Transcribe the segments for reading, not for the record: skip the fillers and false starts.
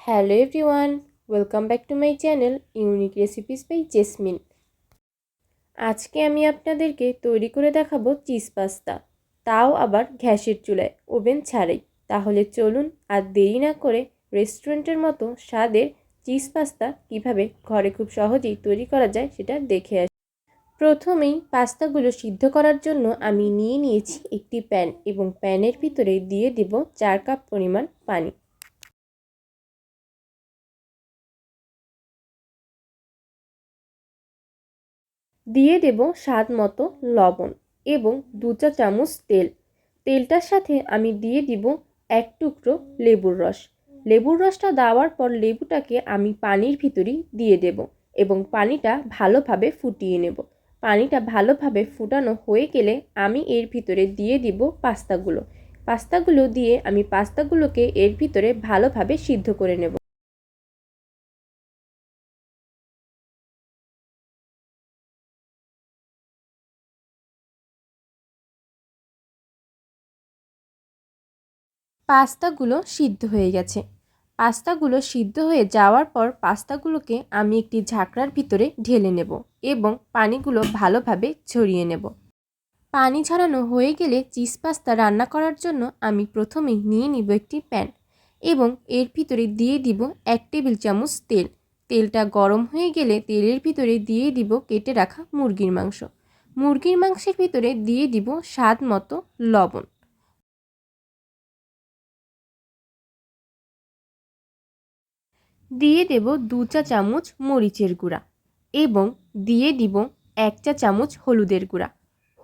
Hello everyone, welcome back to my channel unique recipes by Jasmine. আজকে আমি আপনাদেরকে তৈরি করে দেখাবো চিজ পাস্তা, তাও আবার গ্যাসের চুলায়, ওভেন ছাড়াই। তাহলে চলুন আর দেরি না করে রেস্টুরেন্টের মতো স্বাদের চিজ পাস্তা কীভাবে ঘরে খুব সহজেই তৈরি করা যায় সেটা দেখে আসি। প্রথমেই পাস্তাগুলো সিদ্ধ করার জন্য আমি নিয়ে নিয়েছি একটি প্যান এবং প্যানের ভিতরে দিয়ে দেব 4 কাপ পরিমাণ পানি। দিয়ে দেব স্বাদ মতো লবণ এবং 2 চা চামচ তেল। তেলটার সাথে আমি দিয়ে দিব 1 টুকরো লেবুর রস। লেবুর রসটা দেওয়ার পর লেবুটাকে আমি পানির ভিতরেই দিয়ে দেব এবং পানিটা ভালোভাবে ফুটিয়ে নেব। পানিটা ভালোভাবে ফুটানো হয়ে গেলে আমি এর ভিতরে দিয়ে দিব পাস্তাগুলো দিয়ে আমি পাস্তাগুলোকে এর ভিতরে ভালোভাবে সিদ্ধ করে নেব। পাস্তাগুলো সিদ্ধ হয়ে গেছে। পাস্তাগুলো সিদ্ধ হয়ে যাওয়ার পর পাস্তাগুলোকে আমি একটি ঝাঁকড়ার ভিতরে ঢেলে নেব এবং পানিগুলো ভালোভাবে ঝরিয়ে নেব। পানি ঝরানো হয়ে গেলে চিজ পাস্তা রান্না করার জন্য আমি প্রথমেই নিয়ে নিব একটি প্যান এবং এর ভিতরে দিয়ে দিব 1 টেবিল চামচ তেল। তেলটা গরম হয়ে গেলে তেলের ভিতরে দিয়ে দিব কেটে রাখা মুরগির মাংস। মুরগির মাংসের ভিতরে দিয়ে দিব স্বাদ মতো লবণ। দিয়ে দেব 2 চা চামচ মরিচের গুঁড়া এবং দিয়ে দিব 1 চা চামচ হলুদের গুঁড়া।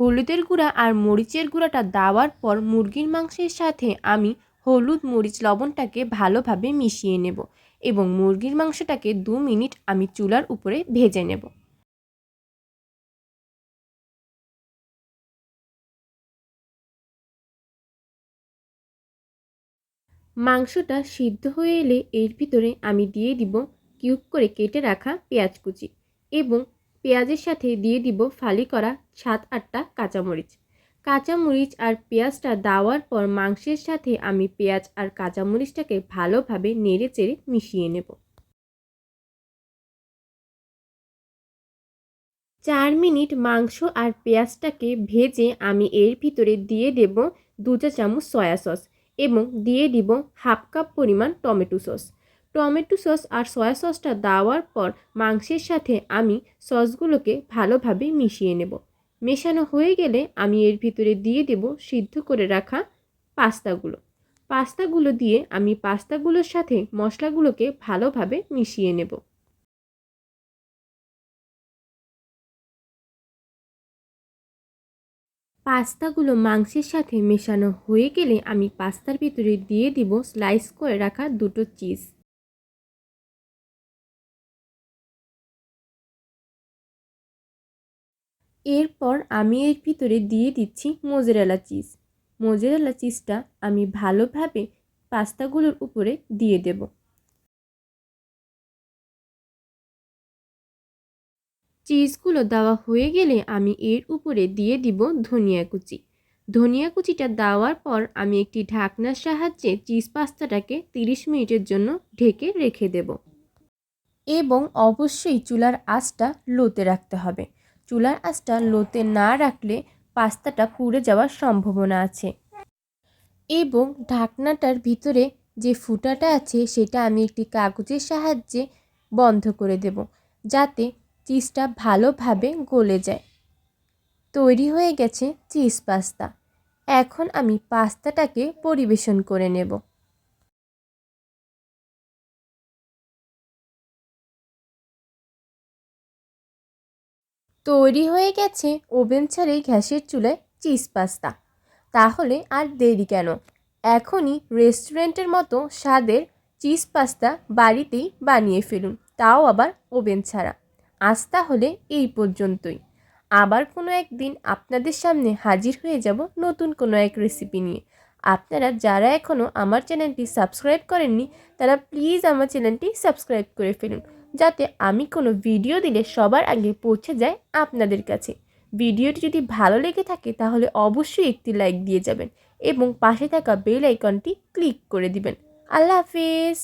হলুদের গুঁড়া আর মরিচের গুঁড়াটা দেওয়ার পর মুরগির মাংসের সাথে আমি হলুদ মরিচ লবণটাকে ভালোভাবে মিশিয়ে নেব এবং মুরগির মাংসটাকে 2 মিনিট আমি চুলার উপরে ভেজে নেব। মাংসটা সিদ্ধ হয়ে এলে এর ভিতরে আমি দিয়ে দিব কিউব করে কেটে রাখা পেঁয়াজ কুচি এবং পেঁয়াজের সাথে দিয়ে দিব ফালি করা 7-8টা কাঁচামরিচ। কাঁচামরিচ আর পেঁয়াজটা দেওয়ার পর মাংসের সাথে আমি পেঁয়াজ আর কাঁচামরিচটাকে ভালোভাবে নেড়ে চেড়ে মিশিয়ে নেব। 4 মিনিট মাংস আর পেঁয়াজটাকে ভেজে আমি এর ভিতরে দিয়ে দেব 2 চা চামচ সয়া সস এবং দিয়ে দিব হাফ কাপ পরিমাণ টমেটো সস। টমেটো সস আর সয়া সসটা দেওয়ার পর মাংসের সাথে আমি সসগুলোকে ভালোভাবে মিশিয়ে নেব। মেশানো হয়ে গেলে আমি এর ভিতরে দিয়ে দেব সিদ্ধ করে রাখা পাস্তাগুলো দিয়ে আমি পাস্তাগুলোর সাথে মশলাগুলোকে ভালোভাবে মিশিয়ে নেব। পাস্তাগুলো মাংসের সাথে মেশানো হয়ে গেলে আমি পাস্তার ভিতরে দিয়ে দিব স্লাইস করে রাখা 2টো চিজ। এরপর আমি এর ভিতরে দিয়ে দিচ্ছি মোজারেলা চিজ। মোজারেলা চিজটা আমি ভালোভাবে পাস্তাগুলোর উপরে দিয়ে দেব। চিজগুলো দেওয়া হয়ে গেলে আমি এর উপরে দিয়ে দিব ধনিয়া কুচি। ধনিয়া কুচিটা দেওয়ার পর আমি একটি ঢাকনার সাহায্যে চিজ পাস্তাটাকে 30 মিনিটের জন্য ঢেকে রেখে দেব এবং অবশ্যই চুলার আঁচটা লোতে রাখতে হবে। চুলার আঁচটা লোতে না রাখলে পাস্তাটা পুড়ে যাওয়ার সম্ভাবনা আছে এবং ঢাকনাটার ভিতরে যে ফুটাটা আছে সেটা আমি একটি কাগজের সাহায্যে বন্ধ করে দেব যাতে চিজটা ভালোভাবে গলে যায়। তৈরি হয়ে গেছে চিজ পাস্তা। এখন আমি পাস্তাটাকে পরিবেশন করে নেব। তৈরি হয়ে গেছে ওভেন ছাড়াই গ্যাসের চুলায় চিজ পাস্তা। তাহলে আর দেরি কেন, এখনই রেস্টুরেন্টের মতো স্বাদের চিজ পাস্তা বাড়িতেই বানিয়ে ফেলুন, তাও আবার ওভেন ছাড়া। আজ তাহলে এই পর্যন্তই। আবার কোনো একদিন আপনাদের সামনে হাজির হয়ে যাব নতুন কোনো এক রেসিপি নিয়ে। আপনারা যারা এখনও আমার চ্যানেলটি সাবস্ক্রাইব করেননি তারা প্লিজ আমার চ্যানেলটি সাবস্ক্রাইব করে ফেলুন, যাতে আমি কোনো ভিডিও দিলে সবার আগে পৌঁছে যায় আপনাদের কাছে। ভিডিওটি যদি ভালো লেগে থাকে তাহলে অবশ্যই একটি লাইক দিয়ে যাবেন এবং পাশে থাকা বেল আইকনটি ক্লিক করে দিবেন। আল্লাহ হাফেজ।